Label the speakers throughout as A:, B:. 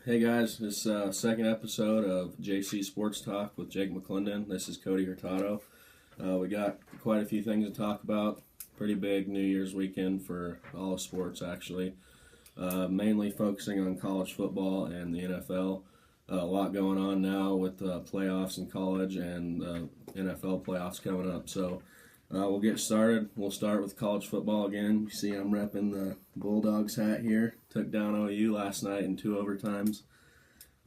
A: Hey guys, this second episode of JC Sports Talk with Jake McClendon. This is Cody Hurtado. We got quite a few things to talk about. Pretty big New Year's weekend for all of sports, actually. Mainly focusing on college football and the NFL. A lot going on now with playoffs in college and NFL playoffs coming up. So we'll get started. We'll start with college football again. You see I'm repping the Bulldogs hat here. Took down OU last night in 2 overtimes.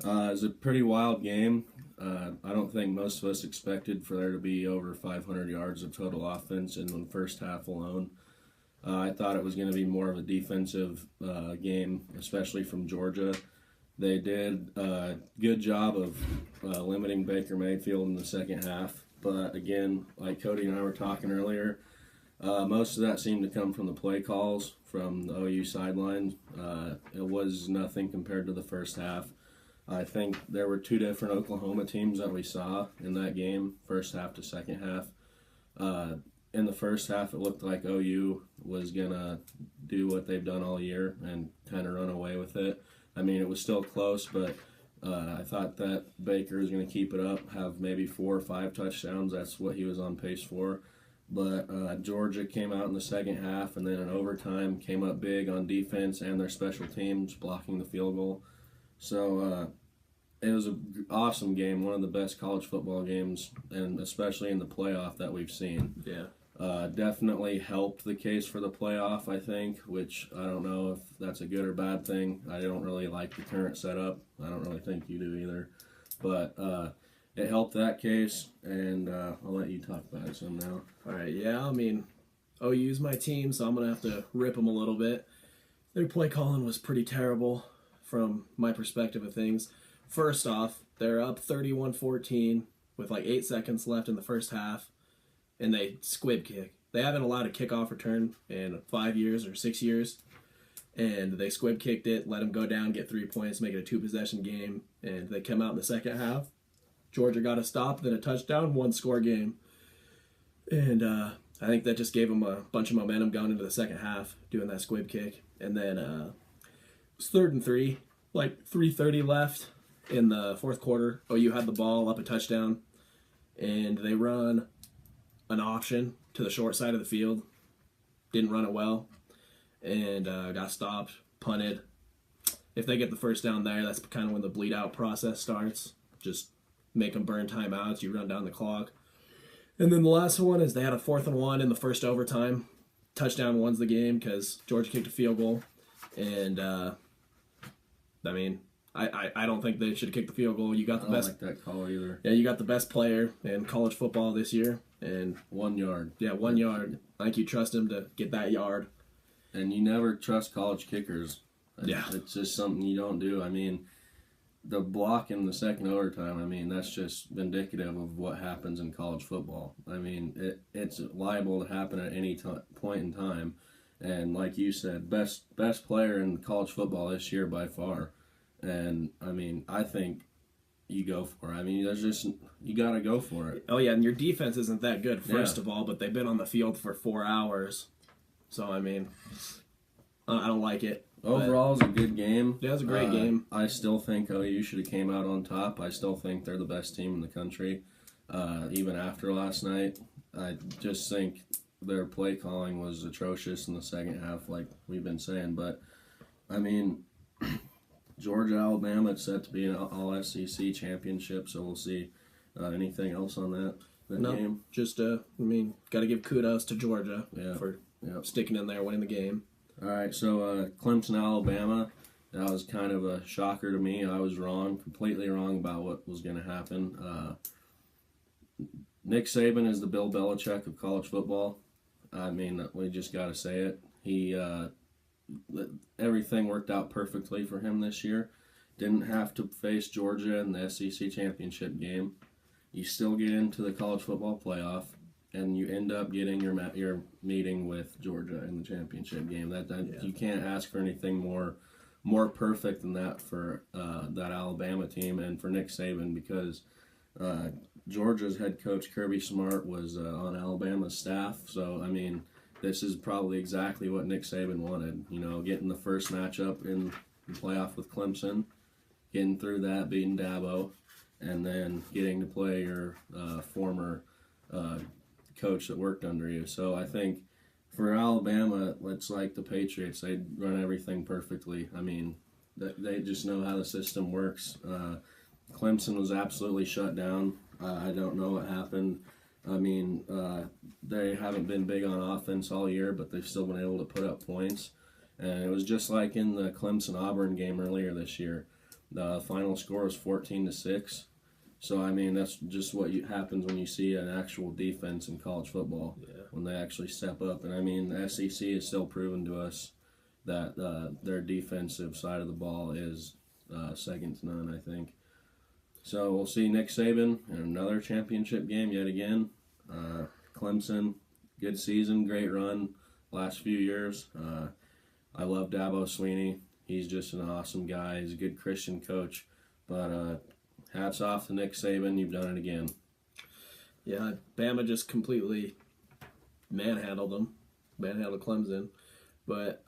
A: It was a pretty wild game. I don't think most of us expected for there to be over 500 yards of total offense in the first half alone. I thought it was going to be more of a defensive game, especially from Georgia. They did a good job of limiting Baker Mayfield in the second half. But again, like Cody and I were talking earlier, most of that seemed to come from the play calls from the OU sideline. It was nothing compared to the first half. I think there were 2 different Oklahoma teams that we saw in that game, first half to second half. In the first half, it looked like OU was going to do what they've done all year and kind of run away with it. I mean, it was still close, but I thought that Baker was going to keep it up, have maybe 4 or 5 touchdowns. That's what he was on pace for. But Georgia came out in the second half, and then in overtime came up big on defense and their special teams, blocking the field goal. So it was an awesome game, one of the best college football games, and especially in the playoff that we've seen.
B: Yeah.
A: Definitely helped the case for the playoff, I think, which I don't know if that's a good or bad thing. I don't really like the current setup. I don't really think you do either. But it helped that case, and I'll let you talk about it some now.
B: All right. Yeah. I mean, OU's my team, so I'm gonna have to rip them a little bit. Their play calling was pretty terrible from my perspective of things. First off, they're up 31-14 with like 8 seconds left in the first half, and they squib kick. They haven't allowed a kickoff return in 5 years or 6 years, and they squib kicked it, let them go down, get 3 points, make it a 2-possession game, and they come out in the second half. Georgia got a stop, then a touchdown, 1-score game. And I think that just gave them a bunch of momentum going into the second half, doing that squib kick. And then it was 3rd and 3, like 3:30 left in the fourth quarter. OU had the ball, up a touchdown, and they run an option to the short side of the field. Didn't run it well, and got stopped, punted. If they get the first down there, that's kind of when the bleed out process starts. Just make them burn timeouts. You run down the clock. And then the last one is they had a 4th and 1 in the first overtime. Touchdown wins the game because Georgia kicked a field goal. And, I mean, I don't think they should have kicked the field goal. You got the best.
A: I don't like that call either.
B: Yeah, you got the best player in college football this year. And
A: 1 yard.
B: Yeah, 1 yard. I think you trust him to get that yard.
A: And you never trust college kickers.
B: Yeah.
A: It's just something you don't do. I mean, the block in the second overtime, I mean, that's just indicative of what happens in college football. I mean, it's liable to happen at any point in time. And like you said, best player in college football this year by far. And, I mean, I think you go for it. I mean, you got to go for it.
B: Oh, yeah, and your defense isn't that good, first of all, but they've been on the field for 4 hours. So, I mean, I don't like it.
A: Overall, it was a good game.
B: Yeah, it was a great game.
A: I still think OU should have came out on top. I still think they're the best team in the country, even after last night. I just think their play calling was atrocious in the second half, like we've been saying. But, I mean, Georgia, Alabama, it's set to be an all-SEC championship, so we'll see. Anything else on that game?
B: Just, got to give kudos to Georgia for
A: Yep.
B: sticking in there, winning the game.
A: All right, so Clemson, Alabama, that was kind of a shocker to me. I was wrong, completely wrong about what was going to happen. Nick Saban is the Bill Belichick of college football. I mean, we just got to say it. He everything worked out perfectly for him this year. Didn't have to face Georgia in the SEC championship game. You still get into the college football playoff, and you end up getting your meeting with Georgia in the championship game. You can't ask for anything more perfect than that for that Alabama team and for Nick Saban, because Georgia's head coach Kirby Smart was on Alabama's staff. So I mean, this is probably exactly what Nick Saban wanted. You know, getting the first matchup in the playoff with Clemson, getting through that, beating Dabo, and then getting to play your former coach that worked under you. So I think for Alabama, it's like the Patriots. They run everything perfectly. I mean, they just know how the system works. Clemson was absolutely shut down. I don't know what happened. I mean, they haven't been big on offense all year, but they've still been able to put up points. And it was just like in the Clemson-Auburn game earlier this year. The final score was 14-6. So, I mean, that's just what happens when you see an actual defense in college football, when they actually step up. And, I mean, the SEC has still proven to us that their defensive side of the ball is second to none, I think. So we'll see Nick Saban in another championship game yet again. Clemson, good season, great run last few years. I love Dabo Swinney. He's just an awesome guy. He's a good Christian coach. But hats off to Nick Saban. You've done it again.
B: Yeah, Bama just completely manhandled Clemson. But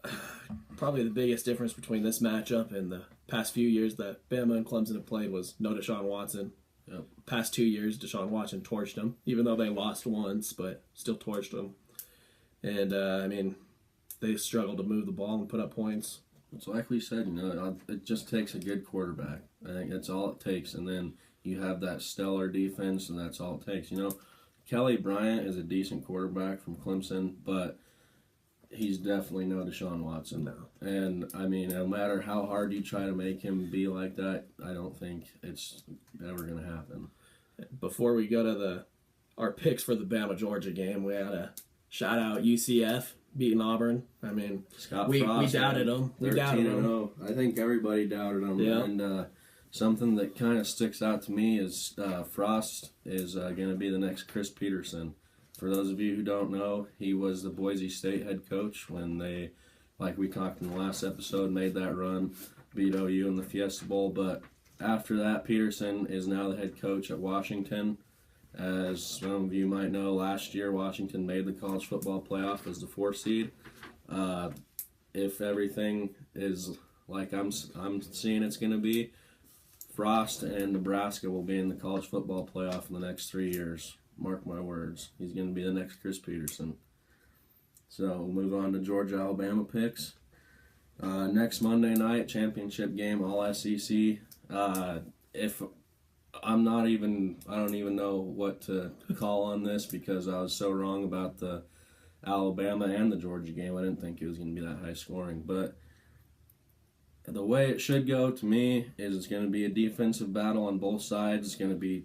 B: probably the biggest difference between this matchup and the past few years that Bama and Clemson have played was no Deshaun Watson.
A: Yep.
B: Past 2 years, Deshaun Watson torched them, even though they lost once, but still torched them. And, I mean, they struggled to move the ball and put up points.
A: It's like we said, it just takes a good quarterback. I think that's all it takes. And then you have that stellar defense, and that's all it takes. Kelly Bryant is a decent quarterback from Clemson, but he's definitely no Deshaun Watson.
B: No.
A: And, I mean, no matter how hard you try to make him be like that, I don't think it's ever going to happen.
B: Before we go to our picks for the Bama-Georgia game, we had a shout-out UCF beating Auburn. I mean, we doubted them. We doubted them.
A: I think everybody doubted them.
B: Yeah.
A: And something that kind of sticks out to me is Frost is going to be the next Chris Peterson. For those of you who don't know, he was the Boise State head coach when they, like we talked in the last episode, made that run, beat OU in the Fiesta Bowl. But after that, Peterson is now the head coach at Washington. As some of you might know, last year Washington made the college football playoff as the 4th seed. If everything is like I'm seeing it's going to be, Frost and Nebraska will be in the college football playoff in the next 3 years. Mark my words. He's going to be the next Chris Peterson. So we'll move on to Georgia-Alabama picks. Next Monday night, championship game, all SEC. I don't even know what to call on this because I was so wrong about the Alabama and the Georgia game. I didn't think it was going to be that high scoring. But the way it should go to me is it's going to be a defensive battle on both sides. It's going to be,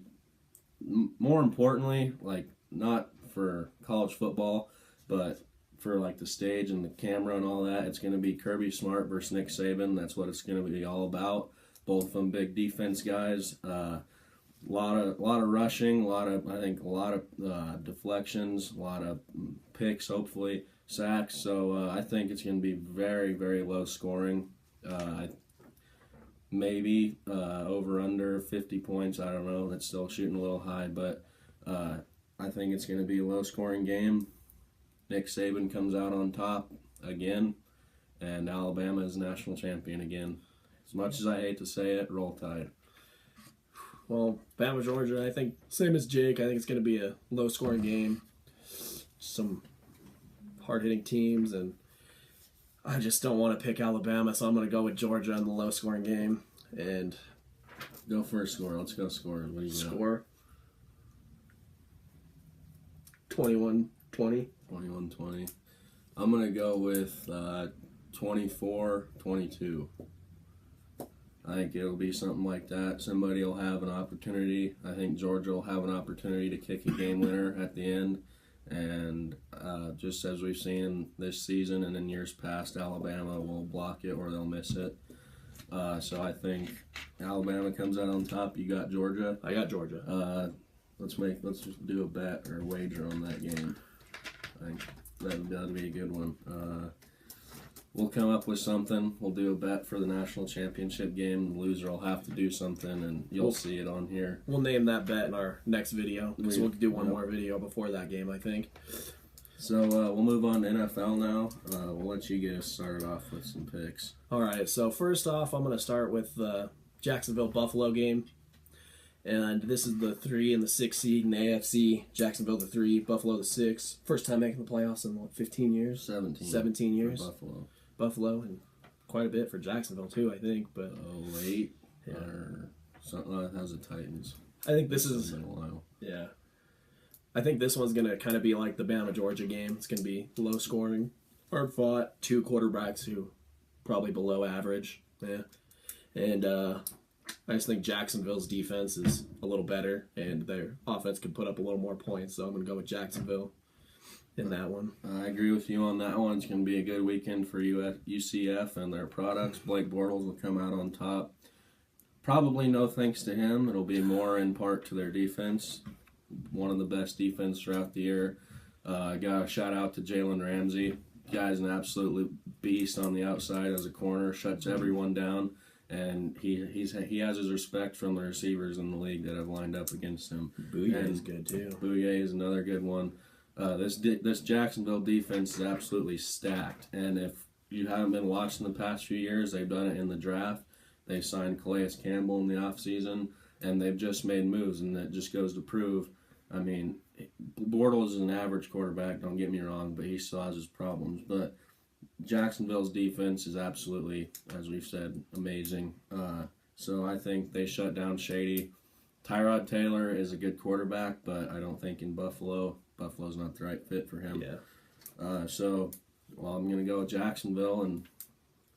A: more importantly, like not for college football, but for like the stage and the camera and all that, it's going to be Kirby Smart versus Nick Saban. That's what it's going to be all about. Both of them big defense guys. A lot of rushing, a lot of deflections, a lot of picks, hopefully sacks. So I think it's going to be very, very low scoring. Maybe over under 50 points. I don't know. That's still shooting a little high, but I think it's going to be a low scoring game. Nick Saban comes out on top again, and Alabama is national champion again. As much as I hate to say it, roll Tide.
B: Well, Bama, Georgia, I think, same as Jake, I think it's going to be a low-scoring game. Some hard-hitting teams, and I just don't want to pick Alabama, so I'm going to go with Georgia in the low-scoring game. And
A: go for a score. Let's go score. What do you got?
B: Score 21-20.
A: 21-20. I'm going to go with 24-22. I think it'll be something like that. Somebody will have an opportunity. I think Georgia will have an opportunity to kick a game winner at the end. And just as we've seen this season and in years past, Alabama will block it or they'll miss it. So I think Alabama comes out on top. You got Georgia.
B: I got Georgia.
A: Let's just do a bet or a wager on that game. I think that'd be a good one. We'll come up with something. We'll do a bet for the national championship game. The loser will have to do something, and you'll see it on here.
B: We'll name that bet in our next video, because we'll do one more video before that game, I think.
A: So we'll move on to NFL now. We'll let you get us started off with some picks.
B: All right, so first off, I'm going to start with the Jacksonville Buffalo game. And this is the 3 and the 6 seed in the AFC. Jacksonville the 3, Buffalo the 6. First time making the playoffs in, 15 years?
A: 17.
B: 17 years.
A: Buffalo,
B: and quite a bit for Jacksonville, too, I think. But
A: 08 or something. That was the Titans.
B: I think this is...
A: been a while.
B: Yeah. I think this one's going to kind of be like the Bama-Georgia game. It's going to be low scoring, hard fought, 2 quarterbacks who probably below average. Yeah. And I just think Jacksonville's defense is a little better, and their offense could put up a little more points. So I'm going to go with Jacksonville in that one.
A: I agree with you on that one. It's going to be a good weekend for UCF and their products. Blake Bortles will come out on top. Probably no thanks to him. It'll be more in part to their defense. One of the best defense throughout the year. Got a shout out to Jalen Ramsey. Guy's an absolute beast on the outside as a corner. Shuts everyone down. And he has his respect from the receivers in the league that have lined up against him.
B: Bouye is good too.
A: Bouye is another good one. This Jacksonville defense is absolutely stacked. And if you haven't been watching the past few years, they've done it in the draft. They signed Calais Campbell in the offseason, and they've just made moves, and that just goes to prove. I mean, Bortles is an average quarterback, don't get me wrong, but he still has his problems. But Jacksonville's defense is absolutely, as we've said, amazing. So I think they shut down Shady. Tyrod Taylor is a good quarterback, but I don't think in Buffalo's not the right fit for him.
B: Yeah.
A: I'm going to go with Jacksonville, and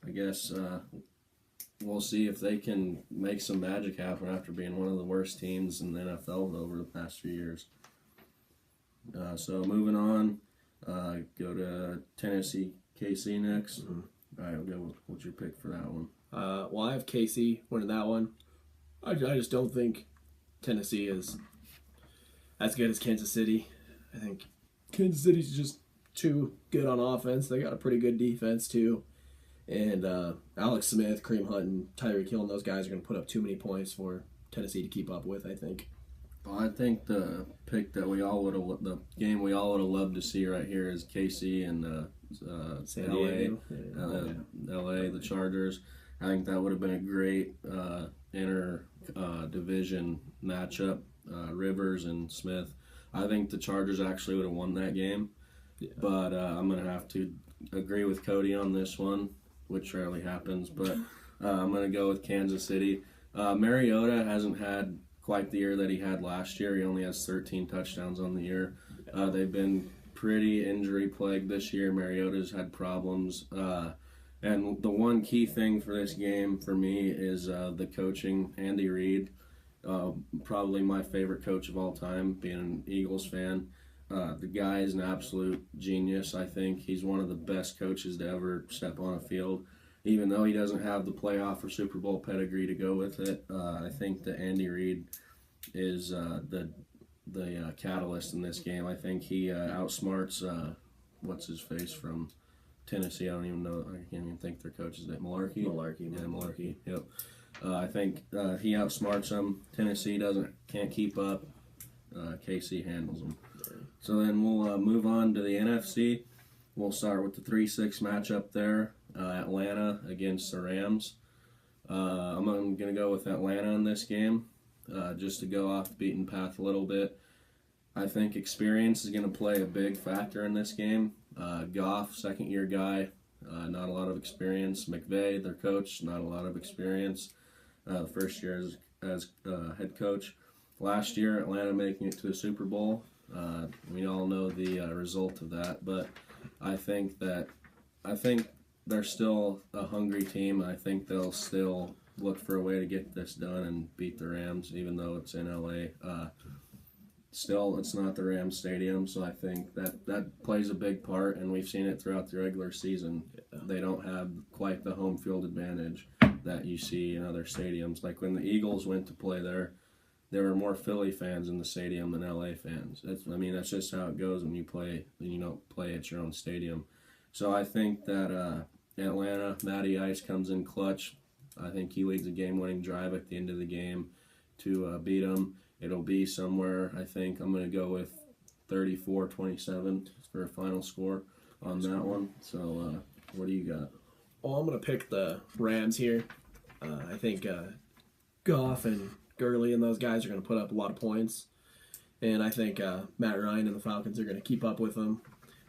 A: I guess we'll see if they can make some magic happen after being one of the worst teams in the NFL over the past few years. So moving on, go to Tennessee KC next.
B: Mm-hmm.
A: All right, what's your pick for that one?
B: Well, I have KC winning that one. I just don't think Tennessee is as good as Kansas City. I think Kansas City's just too good on offense. They got a pretty good defense, too. And Alex Smith, Kareem Hunt, and Tyreek Hill, and those guys are going to put up too many points for Tennessee to keep up with, I think.
A: Well, I think the pick that the game we all would have loved to see right here is KC and LA, LA, the Chargers. I think that would have been a great division matchup, Rivers and Smith. I think the Chargers actually would have won that game, but I'm going to have to agree with Cody on this one, which rarely happens, but I'm going to go with Kansas City. Mariota hasn't had quite the year that he had last year. He only has 13 touchdowns on the year. They've been pretty injury-plagued this year. Mariota's had problems. And the one key thing for this game for me is the coaching. Andy Reid, probably my favorite coach of all time, being an Eagles fan. The guy is an absolute genius, I think. He's one of the best coaches to ever step on a field. Even though he doesn't have the playoff or Super Bowl pedigree to go with it, I think that Andy Reid is the catalyst in this game. I think he outsmarts, what's his face from Tennessee? I don't even know. I can't even think their coach's name. Mularkey? Yeah, Mularkey. Yep. I think he outsmarts them. Tennessee can't keep up. KC handles them. So then we'll move on to the NFC. We'll start with the 3-6 matchup there. Atlanta against the Rams. I'm going to go with Atlanta in this game, just to go off the beaten path a little bit. I think experience is going to play a big factor in this game. Goff, second-year guy, not a lot of experience. McVay, their coach, not a lot of experience. The first year as head coach. Last year, Atlanta making it to the Super Bowl. We all know the result of that, but I think they're still a hungry team. I think they'll still look for a way to get this done and beat the Rams, even though it's in LA. Still, it's not the Rams stadium, so I think that plays a big part, and we've seen it throughout the regular season. They don't have quite the home field advantage that you see in other stadiums. Like when the Eagles went to play there were more Philly fans in the stadium than LA fans. That's just how it goes when you don't play at your own stadium. So I think that Atlanta, Matty Ice comes in clutch. I think he leads a game-winning drive at the end of the game to beat them. It'll be somewhere, I think, I'm going to go with 34-27 for a final score on that one. So what do you got?
B: Well, I'm going to pick the Rams here. I think Goff and Gurley and those guys are going to put up a lot of points. And I think Matt Ryan and the Falcons are going to keep up with them.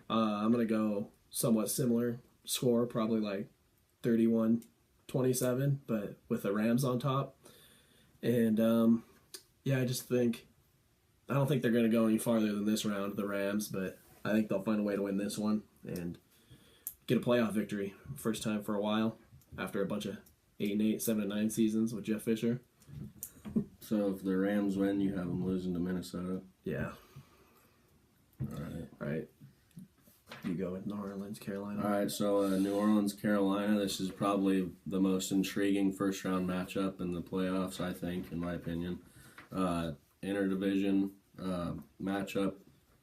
B: I'm going to go somewhat similar score, probably like 31-27, but with the Rams on top. And yeah, I don't think they're going to go any farther than this round, the Rams, but I think they'll find a way to win this one and get a playoff victory. First time for a while after a bunch of 8-8, 7-9 seasons with Jeff Fisher.
A: So if the Rams win, you have them losing to Minnesota.
B: Yeah.
A: All
B: right. You go with New Orleans, Carolina.
A: All right, so New Orleans, Carolina. This is probably the most intriguing first-round matchup in the playoffs, I think, in my opinion. Interdivision matchup.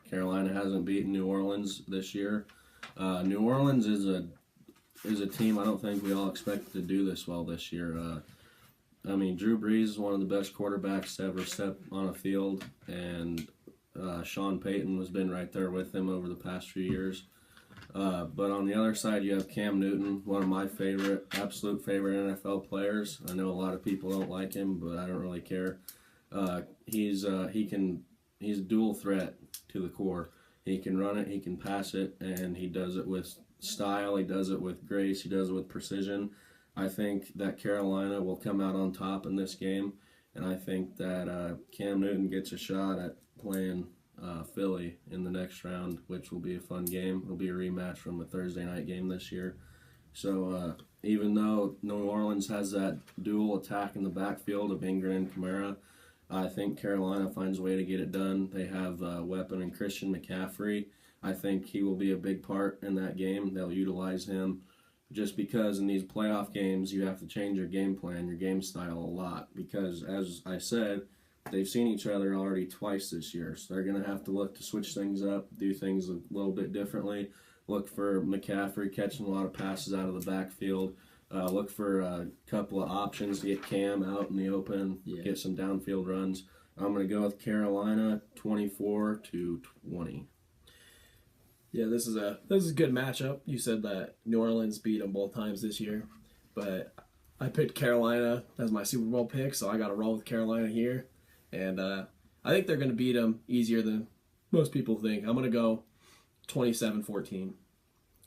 A: Carolina hasn't beaten New Orleans this year. New Orleans is a team I don't think we all expected to do this well this year. I mean, Drew Brees is one of the best quarterbacks to ever step on a field, and Sean Payton has been right there with him over the past few years. But on the other side, you have Cam Newton, one of my absolute favorite NFL players. I know a lot of people don't like him, but I don't really care. He's a dual threat to the core. He can run it, he can pass it, and he does it with style. He does it with grace. He does it with precision. I think that Carolina will come out on top in this game, and I think that Cam Newton gets a shot at playing Philly in the next round, which will be a fun game. It'll be a rematch from a Thursday night game this year. So even though New Orleans has that dual attack in the backfield of Ingram and Kamara, I think Carolina finds a way to get it done. They have a weapon in Christian McCaffrey. I think he will be a big part in that game. They'll utilize him just because in these playoff games you have to change your game plan, your game style a lot because, as I said, they've seen each other already twice this year. So they're going to have to look to switch things up, do things a little bit differently, look for McCaffrey catching a lot of passes out of the backfield, look for a couple of options to get Cam out in the open, get some downfield runs. I'm going to go with Carolina 24-20.
B: Yeah, this is a good matchup. You said that New Orleans beat them both times this year, but I picked Carolina as my Super Bowl pick, so I got to roll with Carolina here. And I think they're going to beat them easier than most people think. I'm going to go 27-14,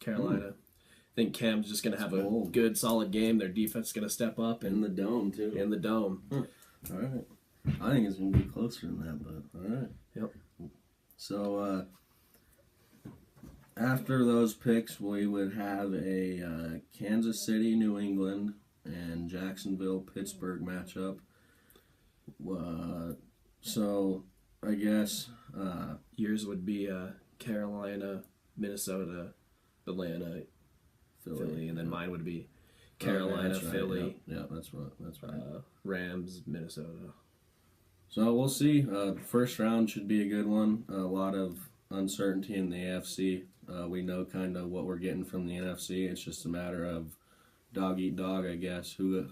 B: Carolina. I think Cam's just going to have a good, solid game. Their defense is going to step up.
A: In the dome, too.
B: In the dome.
A: All right. I think it's going to be closer than that, but all right.
B: Yep.
A: So after those picks, we would have a Kansas City, New England, and Jacksonville, Pittsburgh matchup. So I guess
B: yours would be Carolina, Minnesota, Atlanta, Philly, and then mine would be Carolina, Philly.
A: Yeah, that's right.
B: Rams, Minnesota.
A: So we'll see. The first round should be a good one. A lot of uncertainty in the AFC. We know kind of what we're getting from the NFC. It's just a matter of dog eat dog, I guess, who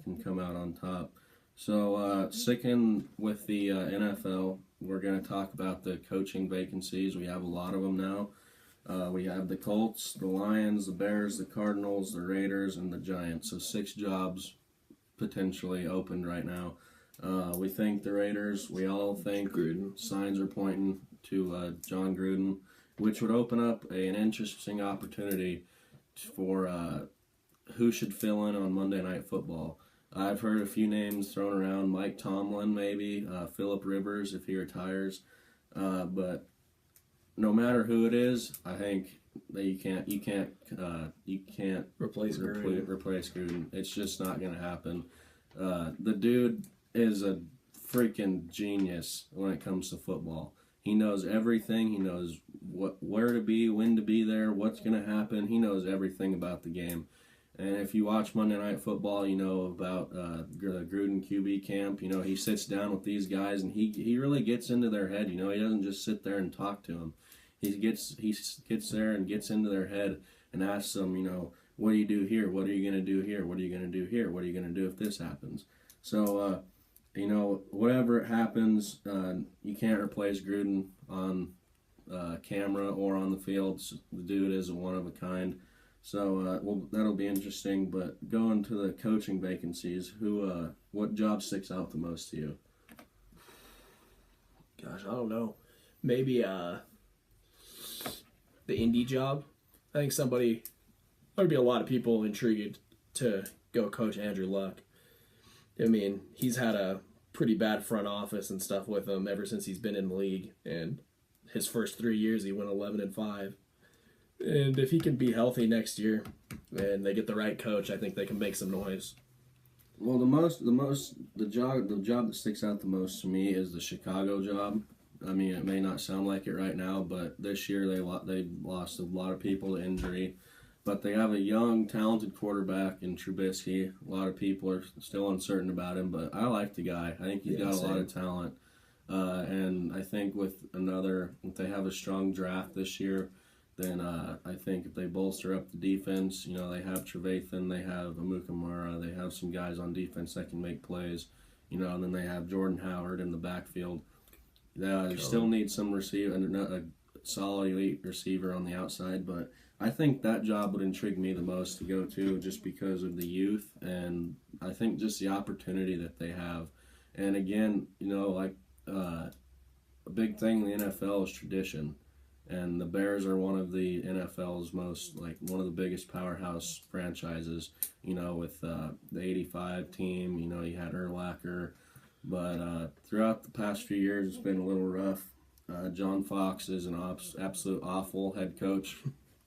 A: can come out on top. So sticking with the NFL, we're going to talk about the coaching vacancies. We have a lot of them now. We have the Colts, the Lions, the Bears, the Cardinals, the Raiders, and the Giants. So 6 jobs potentially open right now. We think the Raiders, we all think
B: Gruden.
A: Signs are pointing to John Gruden, which would open up an interesting opportunity for who should fill in on Monday Night Football. I've heard a few names thrown around, Mike Tomlin maybe, Phillip Rivers if he retires, but no matter who it is, I think that you can't
B: Replace
A: Gruden. It's just not going to happen. The dude is a freaking genius when it comes to football. He knows everything. He knows where to be, when to be there, what's going to happen. He knows everything about the game. And if you watch Monday Night Football, you know about the Gruden QB camp. You know, he sits down with these guys and he really gets into their head. You know, he doesn't just sit there and talk to them. He gets there and gets into their head and asks them, you know, what do you do here? What are you going to do here? What are you going to do here? What are you going to do if this happens? So, you know, whatever happens, you can't replace Gruden on camera or on the field. The dude is a one of a kind. So that'll be interesting. But going to the coaching vacancies, what job sticks out the most to you?
B: Gosh, I don't know. Maybe the Indy job. I think there'd be a lot of people intrigued to go coach Andrew Luck. I mean, he's had a pretty bad front office and stuff with him ever since he's been in the league. And his first 3 years, he went 11-5. And if he can be healthy next year and they get the right coach, I think they can make some noise.
A: Well, the job that sticks out the most to me is the Chicago job. I mean, it may not sound like it right now, but this year they lost a lot of people to injury. But they have a young, talented quarterback in Trubisky. A lot of people are still uncertain about him, but I like the guy. I think he's got a lot of talent. And I think if they have a strong draft this year, then I think if they bolster up the defense, they have Trevathan, they have Amukamara, they have some guys on defense that can make plays, and then they have Jordan Howard in the backfield. They still need some receiver, a solid elite receiver on the outside, but I think that job would intrigue me the most to go to just because of the youth, and I think just the opportunity that they have. And again, a big thing in the NFL is tradition. And the Bears are one of the NFL's one of the biggest powerhouse franchises, with the 85 team, you had Urlacher. But throughout the past few years, it's been a little rough. John Fox is an absolute awful head coach.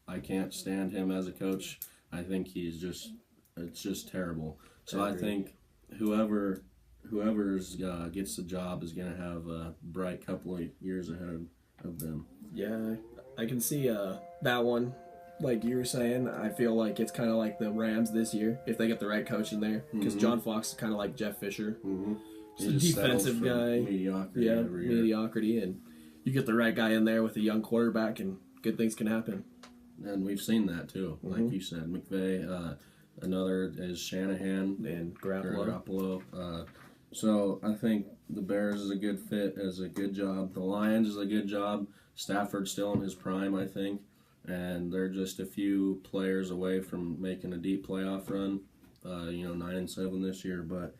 A: I can't stand him as a coach. I think it's just terrible. So I think whoever gets the job is going to have a bright couple of years ahead of them.
B: Yeah, I can see that one. Like you were saying, I feel like it's kind of like the Rams this year if they get the right coach in there. Because John Fox is kind of like Jeff Fisher.
A: Mm-hmm.
B: He's a defensive guy.
A: Mediocrity every year.
B: Mediocrity. And you get the right guy in there with a young quarterback and good things can happen.
A: And we've seen that too. Like you said, McVay. Another is Shanahan.
B: And Garoppolo.
A: So I think the Bears is a good fit, is a good job. The Lions is a good job. Stafford's still in his prime, I think, and they're just a few players away from making a deep playoff run. 9-7 this year, but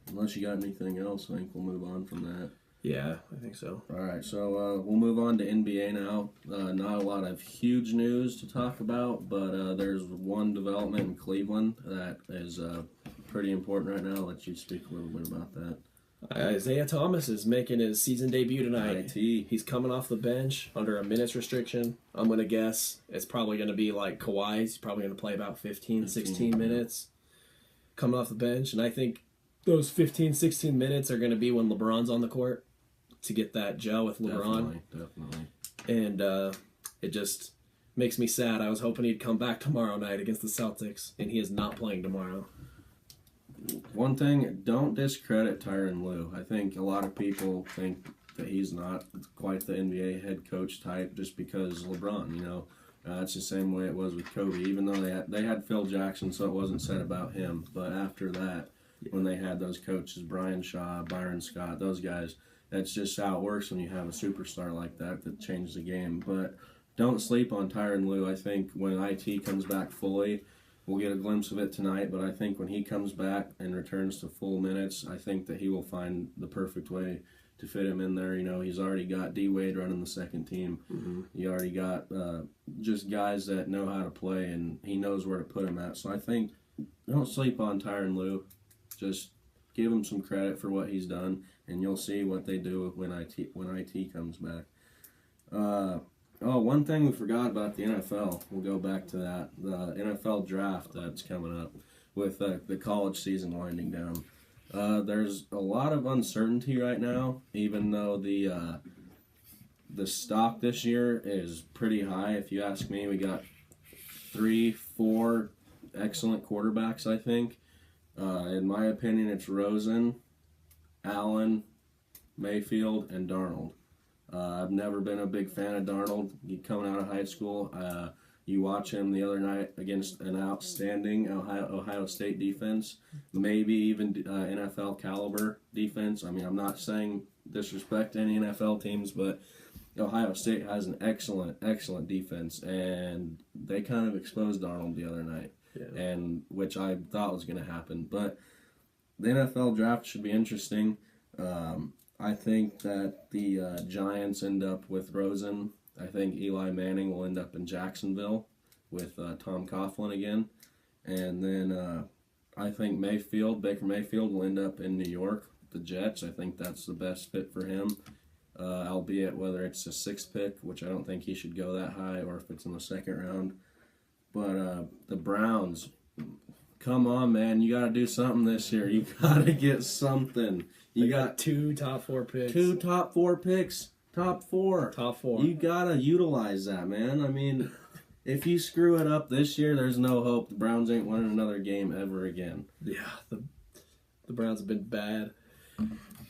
A: unless you got anything else, I think we'll move on from that.
B: Yeah, I think so.
A: All right, so we'll move on to NBA now. Not a lot of huge news to talk about, but there's one development in Cleveland that is pretty important right now. I'll let you speak a little bit about that.
B: Isaiah Thomas is making his season debut tonight.
A: IT.
B: He's coming off the bench under a minutes restriction. I'm going to guess it's probably going to be like Kawhi. He's probably going to play about 16 minutes coming off the bench. And I think those 15, 16 minutes are going to be when LeBron's on the court to get that gel with LeBron.
A: Definitely.
B: And it just makes me sad. I was hoping he'd come back tomorrow night against the Celtics, and he is not playing tomorrow.
A: One thing, don't discredit Tyronn Lue. I think a lot of people think that he's not quite the NBA head coach type just because LeBron, it's the same way it was with Kobe. Even though they had Phil Jackson, so it wasn't said about him. But after that, when they had those coaches, Brian Shaw, Byron Scott, those guys, that's just how it works when you have a superstar like that changes the game. But don't sleep on Tyronn Lue. I think when IT comes back fully, we'll get a glimpse of it tonight, but I think when he comes back and returns to full minutes, I think that he will find the perfect way to fit him in there. He's already got D-Wade running the second team.
B: Mm-hmm.
A: He already got just guys that know how to play, and he knows where to put him at. So I think don't sleep on Tyronn Lue. Just give him some credit for what he's done, and you'll see what they do when IT comes back. One thing we forgot about the NFL. We'll go back to that. The NFL draft that's coming up with the college season winding down. There's a lot of uncertainty right now, even though the stock this year is pretty high. If you ask me, we got 3-4 excellent quarterbacks, I think. In my opinion, it's Rosen, Allen, Mayfield, and Darnold. I've never been a big fan of Darnold. Coming out of high school, you watch him the other night against an outstanding Ohio State defense, maybe even NFL caliber defense. I mean, I'm not saying disrespect to any NFL teams, but Ohio State has an excellent defense, and they kind of exposed Darnold the other night, and which I thought was going to happen. But the NFL draft should be interesting. I think that the Giants end up with Rosen. I think Eli Manning will end up in Jacksonville with Tom Coughlin again. And then I think Baker Mayfield will end up in New York, the Jets. I think that's the best fit for him, albeit whether it's a sixth pick, which I don't think he should go that high, or if it's in the second round. But the Browns, come on, man. You got to do something this year. You got to get something. You got
B: 2 top 4 picks.
A: 2 top 4 picks. Top 4.
B: Top 4.
A: You got to utilize that, man. I mean, if you screw it up this year, there's no hope. The Browns ain't winning another game ever again.
B: Yeah, the Browns have been bad.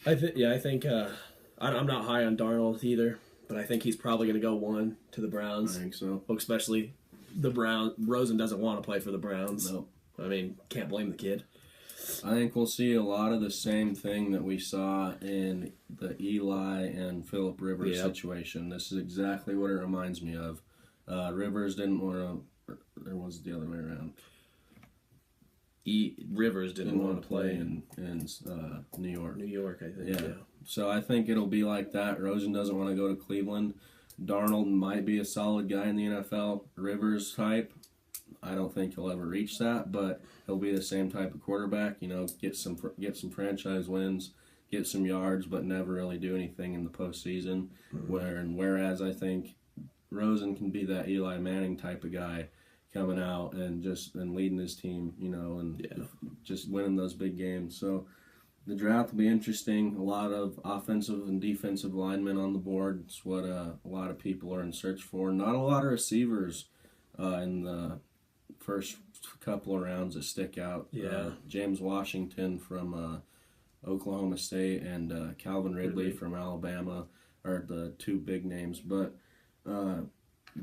B: I think I'm not high on Darnold either, but I think he's probably going to go 1 to the Browns.
A: I think so.
B: Especially the Browns. Rosen doesn't want to play for the Browns.
A: No.
B: I mean, can't blame the kid.
A: I think we'll see a lot of the same thing that we saw in the Eli and Phillip Rivers situation. This is exactly what it reminds me of. Rivers didn't want to. There was the other way around.
B: Rivers didn't want to play
A: in New York.
B: New York, I think. Yeah.
A: So I think it'll be like that. Rosen doesn't want to go to Cleveland. Darnold might be a solid guy in the NFL. Rivers type, I don't think he'll ever reach that, but he'll be the same type of quarterback. You know, get some franchise wins, get some yards, but never really do anything in the postseason. Whereas I think Rosen can be that Eli Manning type of guy, coming out and leading his team, you know, and just winning those big games. So the draft will be interesting. A lot of offensive and defensive linemen on the board. It's what a lot of people are in search for. Not a lot of receivers in the first couple of rounds that stick out. James Washington from Oklahoma State and Calvin Ridley from Alabama are the 2 big names. But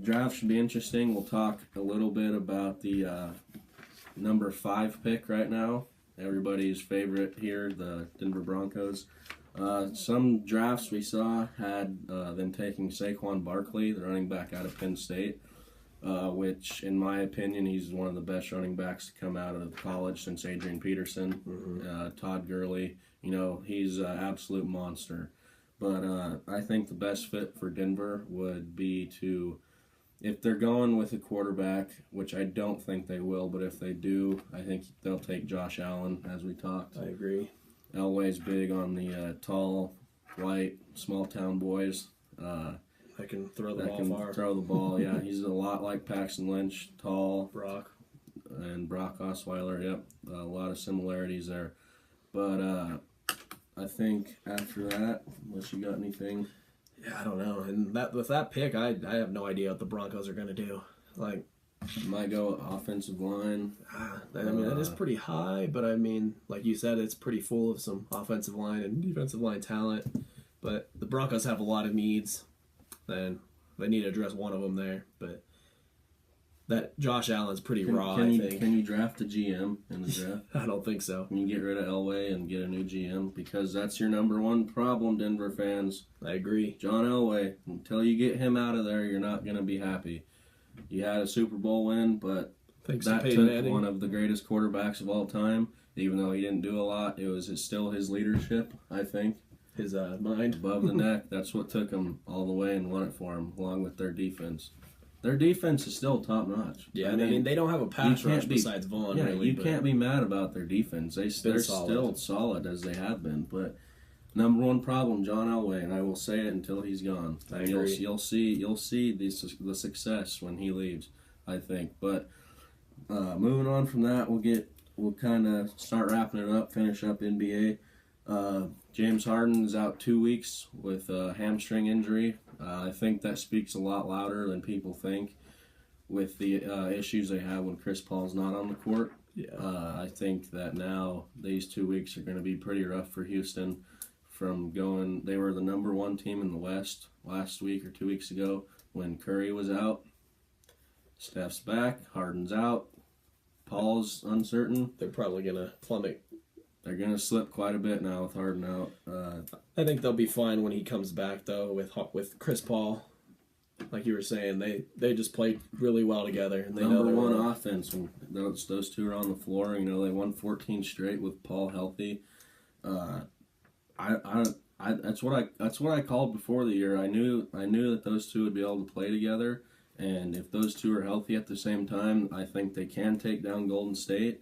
A: draft should be interesting. We'll talk a little bit about the number 5 pick right now. Everybody's favorite here, the Denver Broncos. Some drafts we saw had them taking Saquon Barkley, the running back out of Penn State, which, in my opinion, he's one of the best running backs to come out of college since Adrian Peterson. Todd Gurley, you know, he's an absolute monster. But I think the best fit for Denver would be to, if they're going with a quarterback, which I don't think they will, but if they do, I think they'll take Josh Allen, as we talked.
B: I agree.
A: Elway's big on the tall, white, small-town boys.
B: That can throw the ball far.
A: Throw the ball, yeah. He's a lot like Paxton Lynch, tall.
B: Brock
A: Osweiler, yep. A lot of similarities there. But I think after that, unless you got anything...
B: Yeah, I don't know. And with that pick, I have no idea what the Broncos are going to do. Like,
A: might go offensive line.
B: I mean, that is pretty high, but I mean, like you said, it's pretty full of some offensive line and defensive line talent. But the Broncos have a lot of needs, and they need to address one of them there. But that Josh Allen's pretty raw, I think.
A: Can you draft a GM in the draft?
B: I don't think so.
A: Can you get rid of Elway and get a new GM? Because that's your number 1 problem, Denver fans.
B: I agree.
A: John Elway. Until you get him out of there, you're not going to be happy. You had a Super Bowl win, but that took one of the greatest quarterbacks of all time. Even though he didn't do a lot, it was still his leadership, I think.
B: His mind.
A: Above the neck. That's what took him all the way and won it for him, along with their defense. Their defense is still top notch.
B: Yeah, I mean they don't have a pass rush besides Vaughn.
A: Yeah, you can't be mad about their defense. They're still solid as they have been. But number 1 problem, John Elway, and I will say it until he's gone.
B: I agree.
A: You'll see the success when he leaves, I think. But moving on from that, we'll kind of start wrapping it up. Finish up NBA. James Harden is out 2 weeks with a hamstring injury. I think that speaks a lot louder than people think with the issues they have when Chris Paul's not on the court.
B: Yeah.
A: I think that now these 2 weeks are going to be pretty rough for Houston. They were the number 1 team in the West last week or 2 weeks ago when Curry was out. Steph's back, Harden's out, Paul's uncertain.
B: They're probably going to plummet
A: They're going to slip quite a bit now with Harden out.
B: I think they'll be fine when he comes back, though, with Chris Paul. Like you were saying, they just played really well together. And they
A: Number
B: know
A: one offense when those two are on the floor. You know, they won 14 straight with Paul healthy. That's what I called before the year. I knew that those two would be able to play together, and if those two are healthy at the same time, I think they can take down Golden State.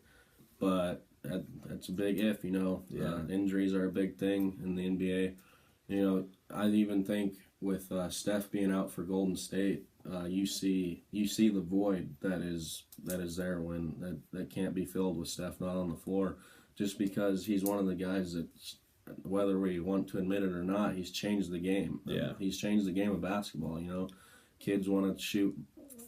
A: But that's a big if. You know, injuries are a big thing in the NBA. You know, I even think with Steph being out for Golden State, you see the void that is there when that can't be filled with Steph not on the floor, just because he's one of the guys that, whether we want to admit it or not, he's changed the game.
B: Yeah,
A: he's changed the game of basketball. You know, kids want to shoot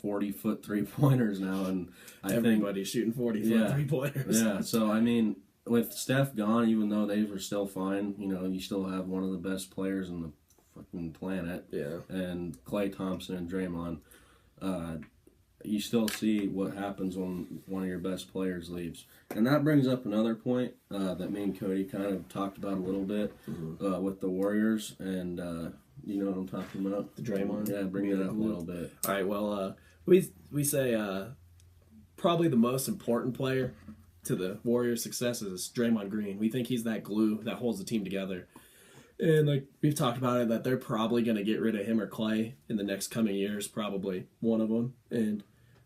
A: 40-foot 3-pointers now, and
B: everybody's shooting 40-foot 3-pointers.
A: Yeah, so I mean, with Steph gone, even though they were still fine, you know, you still have one of the best players in the fucking planet.
B: Yeah. And
A: Klay Thompson and Draymond. You still see what happens when one of your best players leaves. And that brings up another point that me and Cody kind of talked about a little bit with the Warriors. And you know what I'm talking about?
B: The Draymond?
A: Yeah, bring it up a little bit.
B: All right, well, we say probably the most important player to the Warriors' success is Draymond Green. We think he's that glue that holds the team together. And like we've talked about it, that they're probably going to get rid of him or Klay in the next coming years, probably one of them. And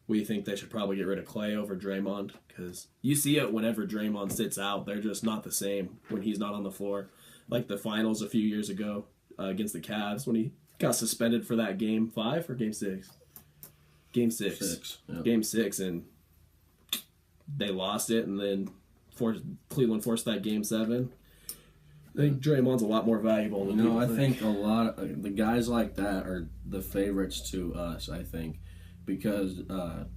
B: we think they should probably get rid of Klay over Draymond, because you see it whenever Draymond sits out. They're just not the same when he's not on the floor. Like the finals a few years ago against the Cavs when he got suspended for that Game 5 or Game 6? Game 6.
A: Yeah.
B: Game 6, and they lost it, and then Cleveland forced that Game 7. I think Draymond's a lot more valuable than
A: people think. I think a lot of the guys like that are the favorites to us, I think. Because,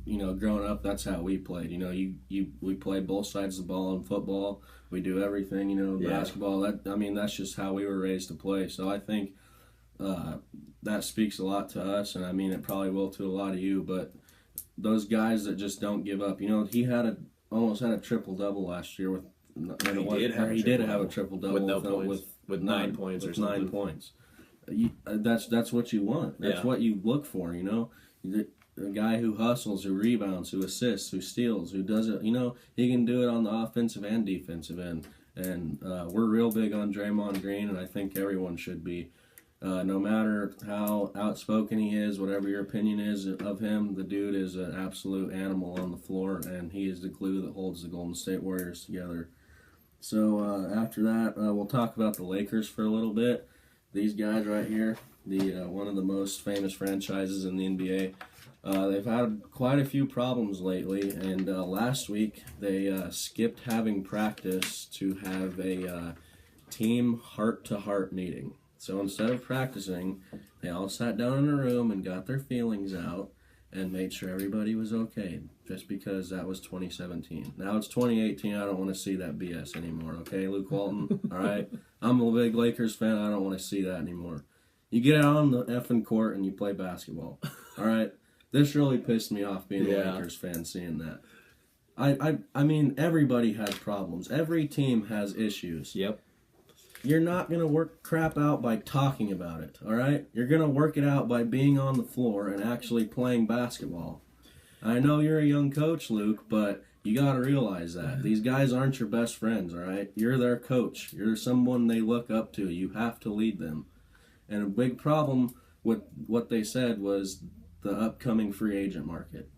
A: you know, growing up, that's how we played. You know, we play both sides of the ball in football. We do everything, you know, basketball. That's just how we were raised to play. So I think that speaks a lot to us, and I mean, it probably will to a lot of you. But those guys that just don't give up. You know, he almost had a triple-double last year with. He did have a triple-double
B: with no points. With 9 points or something.
A: 9 points. That's what you want. That's what you look for, you know. A guy who hustles, who rebounds, who assists, who steals, who does it. You know, he can do it on the offensive and defensive end. And we're real big on Draymond Green, and I think everyone should be. No matter how outspoken he is, whatever your opinion is of him, the dude is an absolute animal on the floor, and he is the glue that holds the Golden State Warriors together. So after that, we'll talk about the Lakers for a little bit. These guys right here, the one of the most famous franchises in the NBA. They've had quite a few problems lately, and last week they skipped having practice to have a team heart-to-heart meeting. So instead of practicing, they all sat down in a room and got their feelings out and made sure everybody was okay, just because that was 2017. Now it's 2018, I don't want to see that BS anymore, okay, Luke Walton? All right? I'm a big Lakers fan, I don't want to see that anymore. You get out on the effing court and you play basketball, all right? This really pissed me off being a Lakers fan, seeing that. I mean, everybody has problems. Every team has issues.
B: Yep.
A: You're not going to work crap out by talking about it, all right? You're going to work it out by being on the floor and actually playing basketball. I know you're a young coach, Luke, but you got to realize that. These guys aren't your best friends, all right? You're their coach. You're someone they look up to. You have to lead them. And a big problem with what they said was the upcoming free agent market.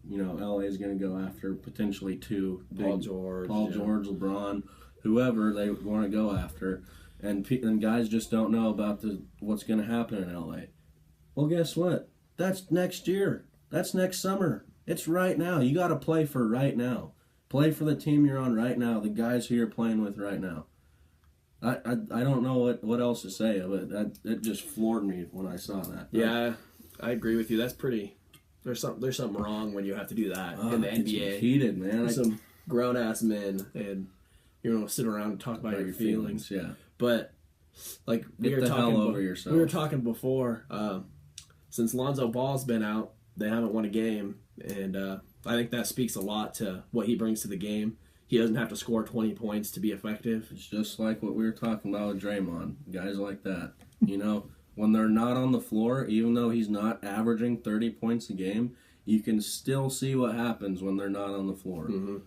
A: You know, LA is going to go after potentially two.
B: Paul George,
A: LeBron, whoever they want to go after, and guys just don't know about what's going to happen in LA. Well, guess what? That's next year. That's next summer. It's right now. You got to play for right now. Play for the team you're on right now, the guys who you're playing with right now. I don't know what else to say, but it just floored me when I saw that.
B: Yeah, I agree with you. That's pretty. There's something wrong when you have to do that in the NBA.
A: Heated, man.
B: Some grown ass men and sit around and talk about your feelings.
A: Yeah.
B: But like we were talking before, since Lonzo Ball's been out, they haven't won a game, and I think that speaks a lot to what he brings to the game. he doesn't have to score 20 points to be effective.
A: It's just like what we were talking about with Draymond. Guys like that. You know, when they're not on the floor, even though he's not averaging 30 points a game, you can still see what happens when they're not on the floor.
B: Mm-hmm.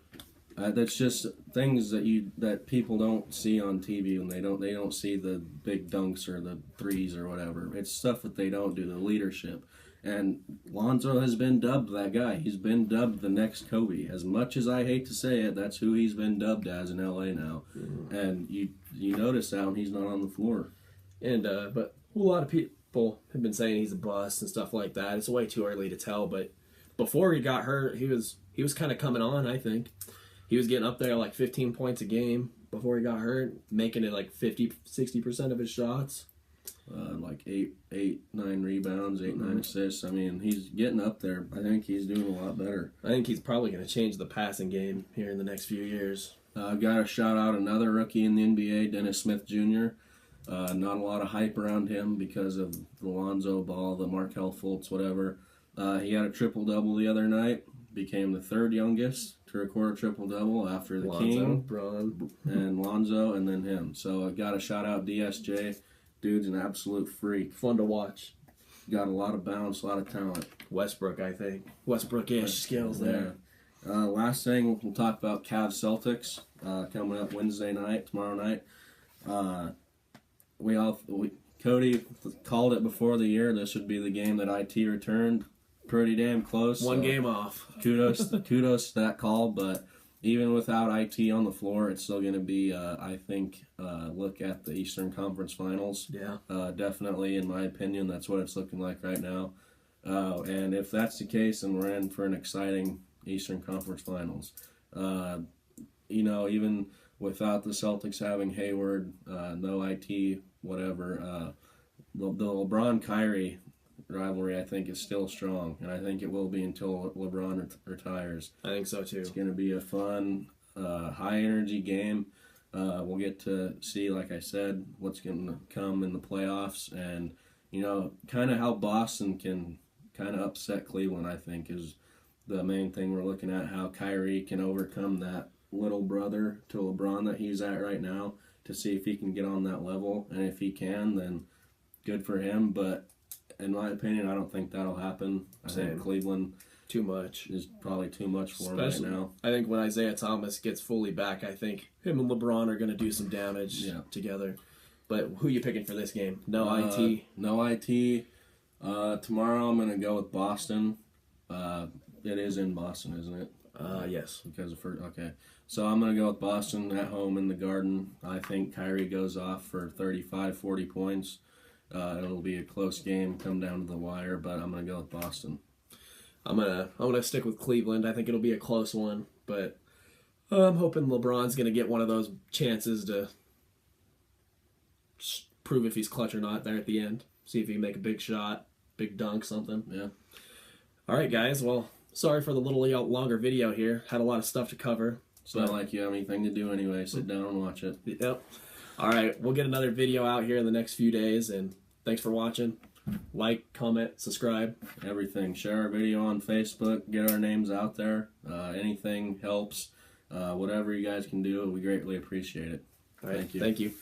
A: That's just things that people don't see on TV when they don't see the big dunks or the threes or whatever. It's stuff that they don't do, the leadership. And Lonzo has been dubbed that guy. He's been dubbed the next Kobe. As much as I hate to say it, that's who he's been dubbed as in LA now. Mm-hmm. And you notice that when he's not on the floor.
B: And but a lot of people have been saying he's a bust and stuff like that. It's way too early to tell, but before he got hurt, he was kind of coming on, I think. He was getting up there like 15 points a game before he got hurt, making it like 50-60% of his shots.
A: Like 9 rebounds, 9 assists. I mean, he's getting up there. I think he's doing a lot better.
B: I think he's probably going to change the passing game here in the next few years.
A: I've got to shout out another rookie in the NBA, Dennis Smith Jr. Not a lot of hype around him because of the Lonzo Ball, the Markelle Fultz, whatever. He had a triple-double the other night. Became the third youngest to record a triple-double after the King,
B: Bron,
A: and Lonzo, and then him. So I got to shout out DSJ. Dude's an absolute freak.
B: Fun to watch.
A: Got a lot of bounce, a lot of talent.
B: Westbrook, I think. Westbrook-ish skills there.
A: Last thing, we'll talk about Cavs Celtics coming up Wednesday night, tomorrow night. Cody called it before the year. This would be the game that IT returned. Pretty damn close.
B: One game off.
A: Kudos to that call, but even without IT on the floor, it's still going to be, I think, look at the Eastern Conference Finals.
B: Yeah.
A: Definitely, in my opinion, that's what it's looking like right now. And if that's the case, then we're in for an exciting Eastern Conference Finals. Even without the Celtics having Hayward, no IT, whatever, the LeBron-Kyrie rivalry, I think, is still strong, and I think it will be until LeBron retires.
B: I think so, too.
A: It's going to be a fun, high-energy game. We'll get to see, like I said, what's going to come in the playoffs, and, kind of how Boston can kind of upset Cleveland, I think, is the main thing we're looking at, how Kyrie can overcome that little brother to LeBron that he's at right now, to see if he can get on that level, and if he can, then good for him, but in my opinion, I don't think that'll happen. I think Cleveland
B: too much
A: is probably too much for him right now.
B: I think when Isaiah Thomas gets fully back, I think him and LeBron are going to do some damage together. But who are you picking for this game? No IT?
A: No IT. Tomorrow I'm going to go with Boston. It is in Boston, isn't it?
B: Yes.
A: Okay. So I'm going to go with Boston at home in the Garden. I think Kyrie goes off for 35, 40 points. It'll be a close game, come down to the wire, but I'm gonna go with Boston.
B: I'm gonna stick with Cleveland. I think it'll be a close one, but I'm hoping LeBron's gonna get one of those chances to prove if he's clutch or not there at the end. See if he can make a big shot, big dunk, something.
A: Yeah.
B: All right, guys. Well, sorry for the little longer video here. Had a lot of stuff to cover.
A: It's not like you have anything to do anyway. Sit down and watch it.
B: Yep. All right, we'll get another video out here in the next few days, and thanks for watching. Like, comment, subscribe.
A: Everything. Share our video on Facebook. Get our names out there. Anything helps. Whatever you guys can do, we greatly appreciate it.
B: All right,
A: Thank you.
B: Thank you.